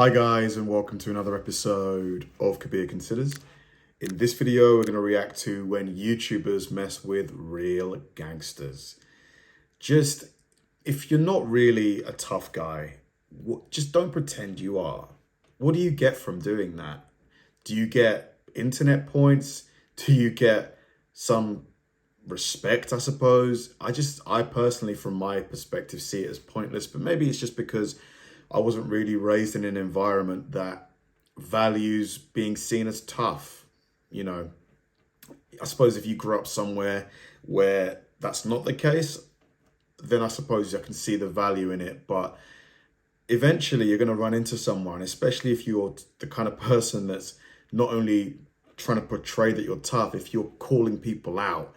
Hi guys, and welcome to another episode of Kabir Considers. In this video, we're going to react to when YouTubers mess with real gangsters. Just, if you're not really a tough guy, just don't pretend you are. What do you get from doing that? Do you get internet points? Do you get some respect, I suppose? I personally, from my perspective, see it as pointless, but maybe it's just because I wasn't really raised in an environment that values being seen as tough. You know, I suppose if you grew up somewhere where that's not the case, then I suppose I can see the value in it. But eventually you're going to run into someone, especially if you're the kind of person that's not only trying to portray that you're tough, if you're calling people out,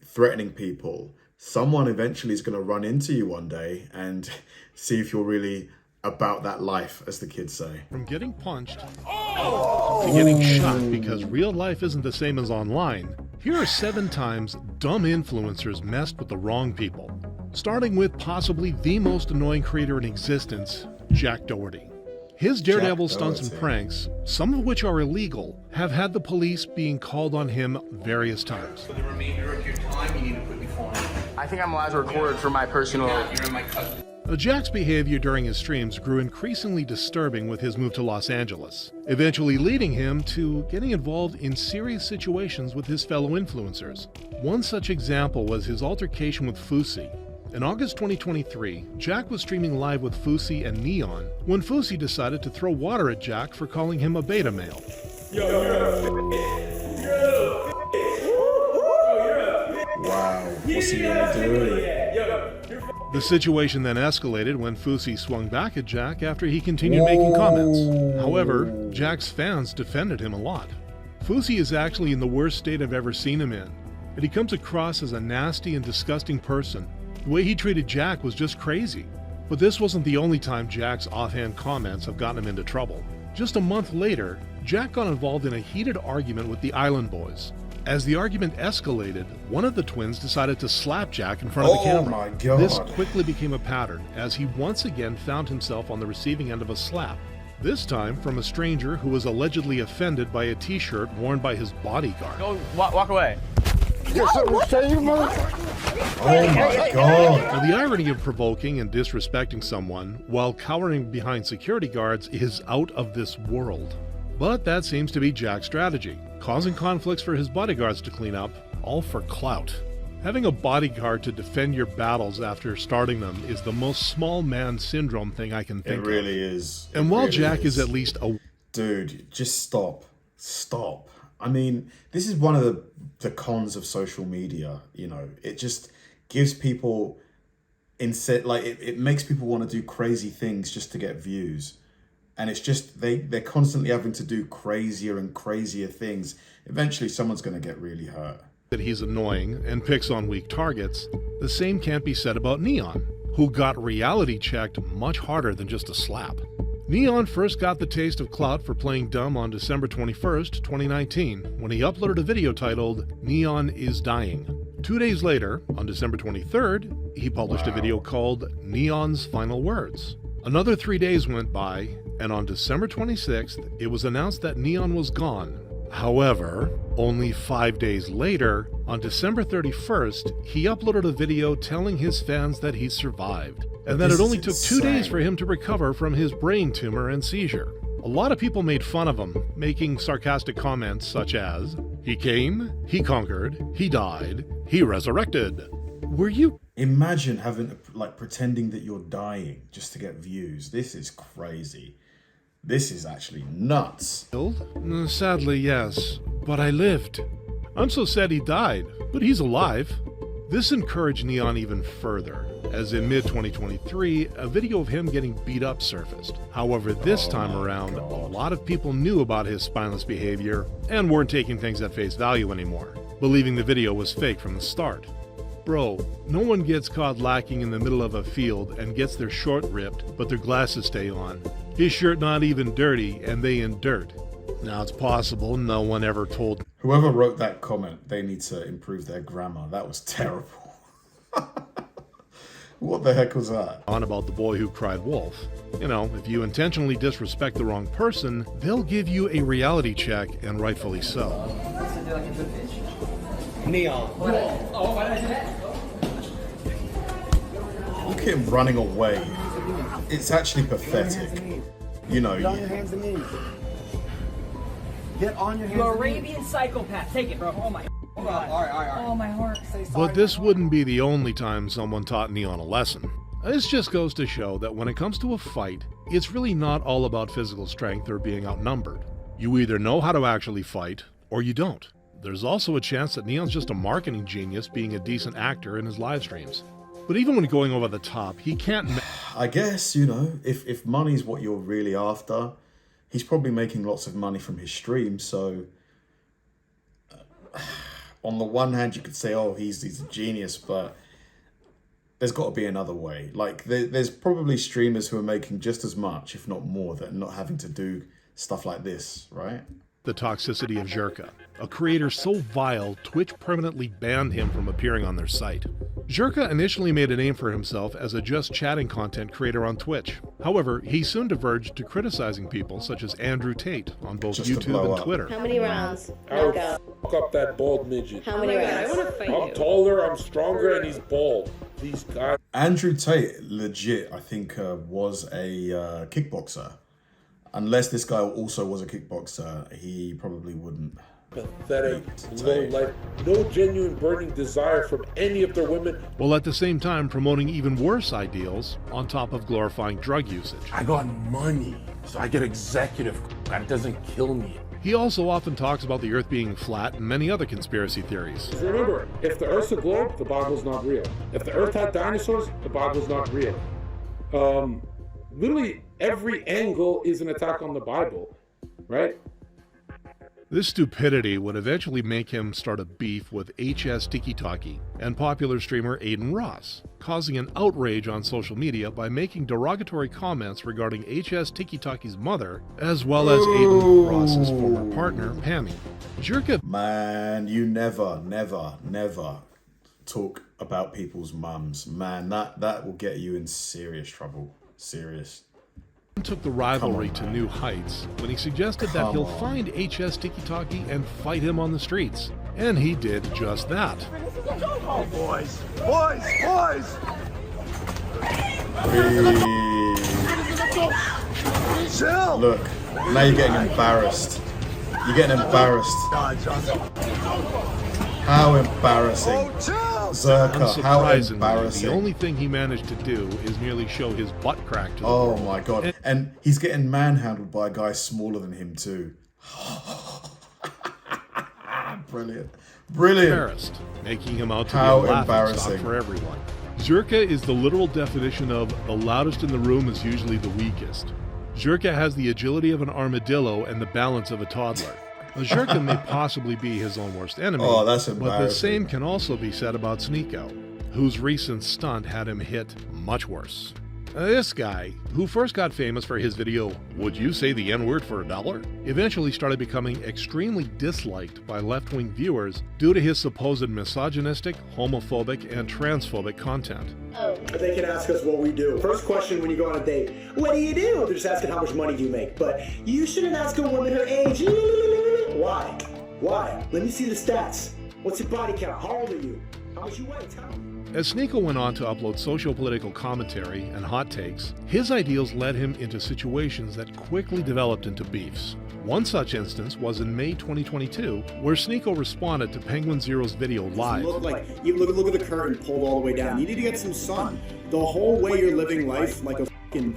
threatening people, someone eventually is going to run into you one day and see if you're really about that life, as the kids say. From getting punched to getting shot because real life isn't the same as online, here are 7 times dumb influencers messed with the wrong people. Starting with possibly the most annoying creator in existence, Jack Doherty. His daredevil stunts and pranks, some of which are illegal, have had the police being called on him various times. For the remainder of your time, you need to put your phone on. I think I'm allowed to record for my personal... You're in my custody. Jack's behavior during his streams grew increasingly disturbing with his move to Los Angeles, eventually leading him to getting involved in serious situations with his fellow influencers. One such example was his altercation with Fousey. In August 2023, Jack was streaming live with Fousey and Neon when Fousey decided to throw water at Jack for calling him a beta male. Wow, what's he gonna do? The situation then escalated when Fousey swung back at Jack after he continued making comments. However, Jack's fans defended him a lot. Fousey is actually in the worst state I've ever seen him in, and he comes across as a nasty and disgusting person. The way he treated Jack was just crazy. But this wasn't the only time Jack's offhand comments have gotten him into trouble. Just a month later, Jack got involved in a heated argument with the Island Boys. As the argument escalated, one of the twins decided to slap Jack in front of the camera. My God. This quickly became a pattern as he once again found himself on the receiving end of a slap. This time from a stranger who was allegedly offended by a t-shirt worn by his bodyguard. Go, walk away. Oh my God. Now, the irony of provoking and disrespecting someone while cowering behind security guards is out of this world. But that seems to be Jack's strategy, causing conflicts for his bodyguards to clean up, all for clout. Having a bodyguard to defend your battles after starting them is the most small man syndrome thing I can think of. It really is. And while Jack is at least a... Dude, just stop. Stop. I mean, this is one of the cons of social media, you know. It just gives people... it makes people want to do crazy things just to get views. And it's just, they're constantly having to do crazier and crazier things. Eventually, someone's going to get really hurt. That he's annoying and picks on weak targets, the same can't be said about Neon, who got reality checked much harder than just a slap. Neon first got the taste of clout for playing dumb on December 21st, 2019, when he uploaded a video titled, "Neon is Dying." 2 days later, on December 23rd, he published a video called Neon's Final Words. Another 3 days went by, and on December 26th, it was announced that Neon was gone. However, only 5 days later, on December 31st, he uploaded a video telling his fans that he survived, and that it only took 2 days for him to recover from his brain tumor and seizure. A lot of people made fun of him, making sarcastic comments such as, "He came, he conquered, he died, he resurrected." Were you... Imagine having, pretending that you're dying just to get views. This is crazy. This is actually nuts. killed? Sadly, yes, but I lived. I'm so sad he died, but he's alive. This encouraged Neon even further, as in mid-2023, a video of him getting beat up surfaced. However, this time around, a lot of people knew about his spineless behavior and weren't taking things at face value anymore, believing the video was fake from the start. Bro, no one gets caught lacking in the middle of a field and gets their short ripped, but their glasses stay on. His shirt not even dirty, and they in dirt. Now it's possible no one ever told... Whoever wrote that comment, they need to improve their grammar. That was terrible. What the heck was that? On about the boy who cried wolf. You know, if you intentionally disrespect the wrong person, they'll give you a reality check, and rightfully so. Neon. Look at him running away. It's actually pathetic. You know, Get on your hands and knees. Get on your hands You and knees. Arabian psychopath. Take it, bro. Oh my God. All right. Oh my heart. But this wouldn't be the only time someone taught Neon a lesson. This just goes to show that when it comes to a fight, it's really not all about physical strength or being outnumbered. You either know how to actually fight, or you don't. There's also a chance that Neon's just a marketing genius being a decent actor in his live streams. But even when going over the top, he can't... I guess, you know, if money's what you're really after, he's probably making lots of money from his streams, so... on the one hand, you could say, oh, he's a genius, but there's got to be another way. Like, there's probably streamers who are making just as much, if not more, that are not having to do stuff like this, right? The toxicity of Zherka. A creator so vile, Twitch permanently banned him from appearing on their site. Zherka initially made a name for himself as a just chatting content creator on Twitch. However, he soon diverged to criticizing people such as Andrew Tate on both Just to YouTube blow and up. Twitter. How many rounds? I would Knockout. fuck up that bald midget. How many rounds? I'm taller, I'm stronger, and he's bald. These guys. Andrew Tate, legit, I think, was a kickboxer. Unless this guy also was a kickboxer, he probably wouldn't. Pathetic, low life, no genuine burning desire from any of their women. While at the same time promoting even worse ideals on top of glorifying drug usage. I got money, so I get executive. That doesn't kill me. He also often talks about the Earth being flat and many other conspiracy theories. Remember, if the Earth's a globe, the Bible's not real. If the Earth had dinosaurs, the Bible's not real. Literally every angle is an attack on the Bible, right? This stupidity would eventually make him start a beef with HS Tiki and popular streamer Aiden Ross, causing an outrage on social media by making derogatory comments regarding HS Tiki's mother, as well as Aiden Ross's former partner, Pammy. Zherka... Man, you never talk about people's mums. Man, that will get you in serious trouble. Serious. took the rivalry to new heights when he suggested that he'll find HS Tiki and fight him on the streets. And he did just that. Oh, boys! Boys! Boys! Chill! Look, now you're getting embarrassed. You're getting embarrassed. How embarrassing. Zherka, how Unsurprisingly, embarrassing. the only thing he managed to do is merely show his butt crack to the Oh world. my god. And he's getting manhandled by a guy smaller than him too. Brilliant. Brilliant. Embarrassed, making him out to How be a laughing embarrassing. stock for everyone. Zherka is the literal definition of the loudest in the room is usually the weakest. Zherka has the agility of an armadillo and the balance of a toddler. Now, Zherka may possibly be his own worst enemy, Oh, that's but the embarrassing. same can also be said about Sneeko, whose recent stunt had him hit much worse. This guy, who first got famous for his video, "Would you say the N-word for $1?" eventually started becoming extremely disliked by left-wing viewers due to his supposed misogynistic, homophobic, and transphobic content. They can ask us what we do. First question when you go on a date, what do you do? They're just asking how much money do you make. But you shouldn't ask a woman her age. Why? Why? Let me see the stats. What's your body count? How old are you? How much you weigh? Tell me. As Sneeko went on to upload socio-political commentary and hot takes, his ideals led him into situations that quickly developed into beefs. One such instance was in May 2022, where Sneeko responded to Penguin Zero's video live. Look at the curtain pulled all the way down. You need to get some sun. The whole way you're living life like a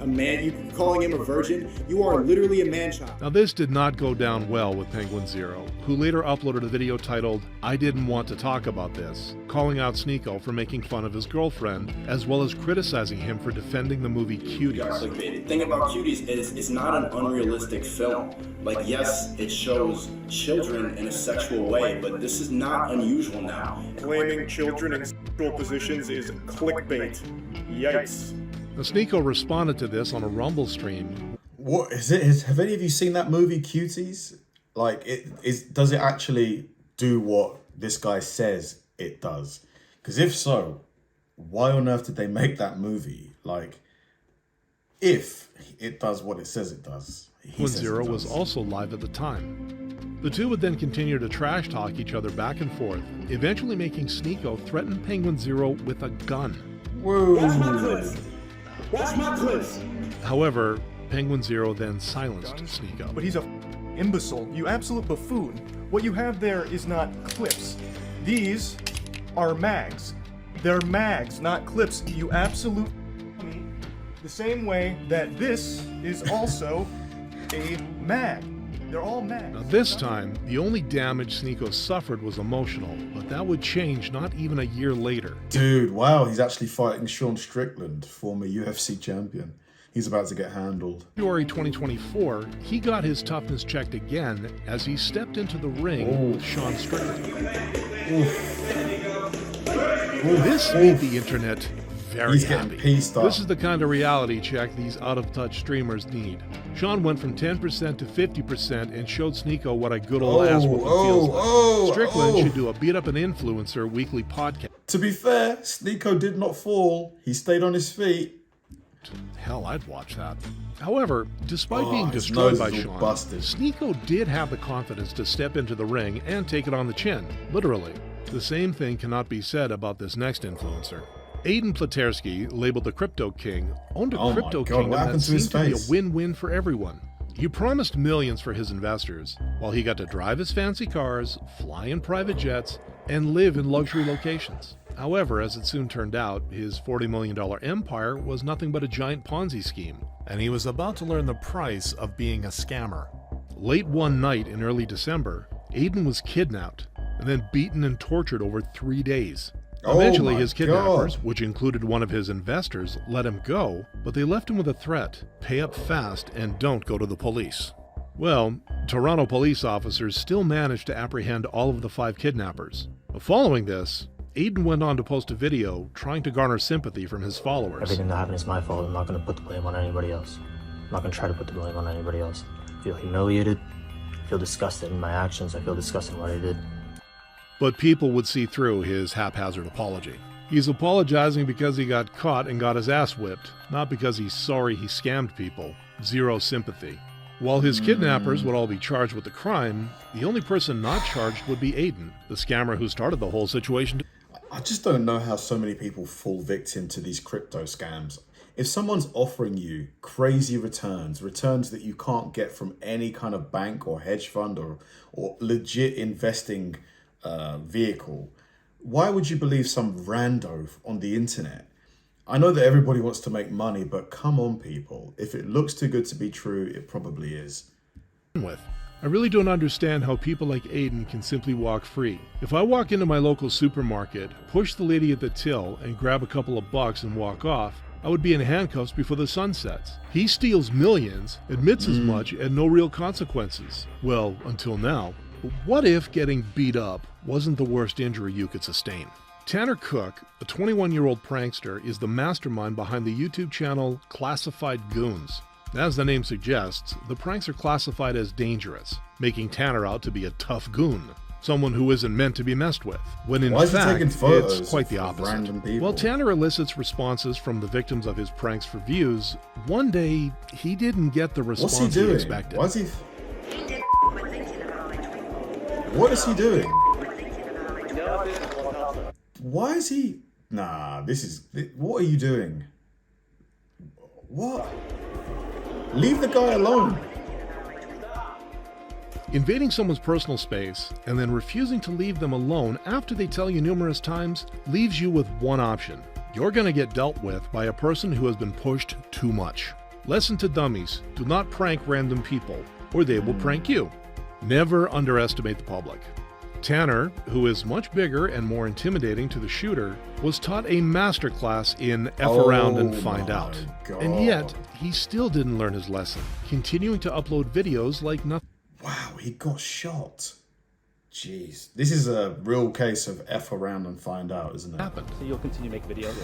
man, you calling him a virgin, you are literally a man-child. Now this did not go down well with Penguin Zero, who later uploaded a video titled, "I didn't want to talk about this," calling out Sneeko for making fun of his girlfriend, as well as criticizing him for defending the movie Cuties. The thing about Cuties is it's not an unrealistic film. Like, yes, it shows children in a sexual way, but this is not unusual now. Claiming children in sexual positions is clickbait. Yikes. Now, Sneeko responded to this on a Rumble stream. What is it? Have any of you seen that movie Cuties? Like, does it actually do what this guy says it does? Because if so, why on earth did they make that movie? Like, if it does what it says it does. Penguin Zero was also live at the time. The two would then continue to trash talk each other back and forth, eventually making Sneako threaten Penguin Zero with a gun. Whoa. Watch my clips. Watch my clips. However, Penguin Zero then silenced Sneako. But he's a imbecile. You absolute buffoon. What you have there is not clips. These are mags. They're mags, not clips. You absolute the same way that this is also a mag. They're all mags. Now this time, the only damage Sneako suffered was emotional, but that would change not even a year later. Dude, wow, he's actually fighting Sean Strickland, former UFC champion. He's about to get handled. February 2024, he got his toughness checked again as he stepped into the ring with Sean Strickland. This made the internet very happy. This is the kind of reality check these out-of-touch streamers need. Sean went from 10% to 50% and showed Sneako what a good old ass whooping feels like. Strickland should do a Beat Up an Influencer weekly podcast. To be fair, Sneako did not fall. He stayed on his feet. Hell, I'd watch that. However, despite being destroyed by Sean, Sneako did have the confidence to step into the ring and take it on the chin, literally. The same thing cannot be said about this next influencer. Aiden Platersky, labeled the Crypto King, owned a crypto kingdom that seemed to be a win-win for everyone. He promised millions for his investors, while he got to drive his fancy cars, fly in private jets, and live in luxury locations. However, as it soon turned out, his $40 million empire was nothing but a giant Ponzi scheme, and he was about to learn the price of being a scammer. Late one night in early December, Aiden was kidnapped, and then beaten and tortured over 3 days. Eventually, his kidnappers, which included one of his investors, let him go, but they left him with a threat: pay up fast and don't go to the police. Well, Toronto police officers still managed to apprehend all of the 5 kidnappers. Following this, Aiden went on to post a video trying to garner sympathy from his followers. Everything that happened is my fault. I'm not going to put the blame on anybody else. I'm not going to try to put the blame on anybody else. I feel humiliated. I feel disgusted in my actions. I feel disgusted in what I did. But people would see through his haphazard apology. He's apologizing because he got caught and got his ass whipped, not because he's sorry he scammed people. Zero sympathy. While his kidnappers would all be charged with the crime, the only person not charged would be Aiden, the scammer who started the whole situation. I just don't know how so many people fall victim to these crypto scams. If someone's offering you crazy returns that you can't get from any kind of bank or hedge fund or legit investing vehicle, why would you believe some rando on the internet? I know that everybody wants to make money, but come on, people. If it looks too good to be true, it probably is. I really don't understand how people like Aiden can simply walk free. If I walk into my local supermarket, push the lady at the till, and grab a couple of bucks and walk off, I would be in handcuffs before the sun sets. He steals millions, admits as much, and no real consequences. Well, until now. But what if getting beat up wasn't the worst injury you could sustain? Tanner Cook, a 21-year-old prankster, is the mastermind behind the YouTube channel Classified Goons. As the name suggests, the pranks are classified as dangerous, making Tanner out to be a tough goon, someone who isn't meant to be messed with, when in fact, it's quite the opposite. While Tanner elicits responses from the victims of his pranks for views, one day, he didn't get the response he expected. What is he doing? Why is he... Nah, what are you doing? What? Leave the guy alone. Invading someone's personal space and then refusing to leave them alone after they tell you numerous times leaves you with one option. You're going to get dealt with by a person who has been pushed too much. Lesson to dummies: do not prank random people, or they will prank you. Never underestimate the public. Tanner, who is much bigger and more intimidating to the shooter, was taught a masterclass in F around and find out. And yet, he still didn't learn his lesson, continuing to upload videos like nothing. Wow, he got shot. Jeez. This is a real case of F around and find out, isn't it? So you'll continue to make videos?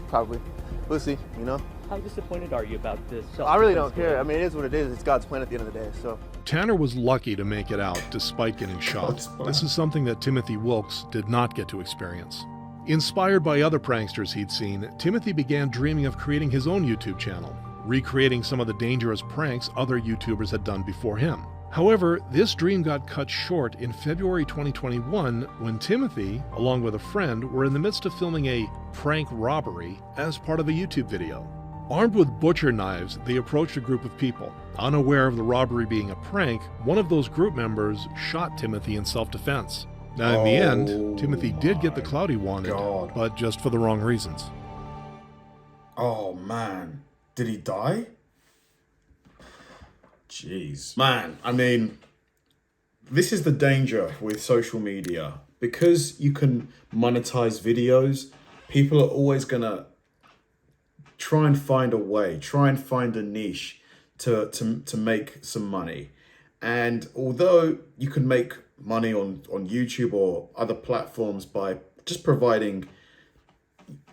Probably. We'll see, you know? How disappointed are you about this? I really don't care. I mean, it is what it is. It's God's plan at the end of the day, so. Tanner was lucky to make it out despite getting shot. This is something that Timothy Wilkes did not get to experience. Inspired by other pranksters he'd seen, Timothy began dreaming of creating his own YouTube channel, recreating some of the dangerous pranks other YouTubers had done before him. However, this dream got cut short in February 2021 when Timothy, along with a friend, were in the midst of filming a prank robbery as part of a YouTube video. Armed with butcher knives, they approached a group of people. Unaware of the robbery being a prank, one of those group members shot Timothy in self-defense. Now, in the end, Timothy did get the clout he wanted, but just for the wrong reasons. Oh, man. Did he die? Jeez. Man, I mean, this is the danger with social media. Because you can monetize videos, people are always going to try and find a way, try and find a niche to make some money. And although you can make money on YouTube or other platforms by just providing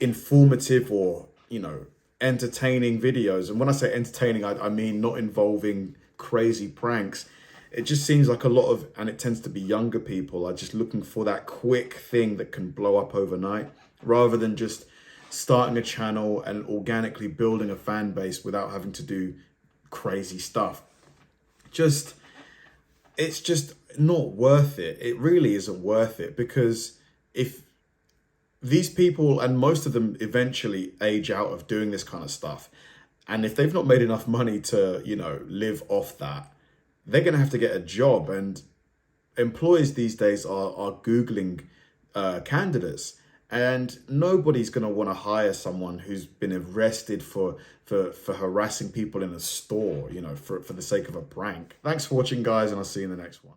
informative or, you know, entertaining videos, and when I say entertaining, I mean not involving crazy pranks, it just seems like a lot of, and it tends to be younger people, are just looking for that quick thing that can blow up overnight, rather than just starting a channel and organically building a fan base without having to do crazy stuff. It's just not worth it. It really isn't worth it, because if these people, and most of them eventually age out of doing this kind of stuff, and if they've not made enough money to, you know, live off that, they're going to have to get a job. And employers these days are Googling candidates, and nobody's going to want to hire someone who's been arrested for harassing people in a store, you know, for the sake of a prank. Thanks for watching, guys, and I'll see you in the next one.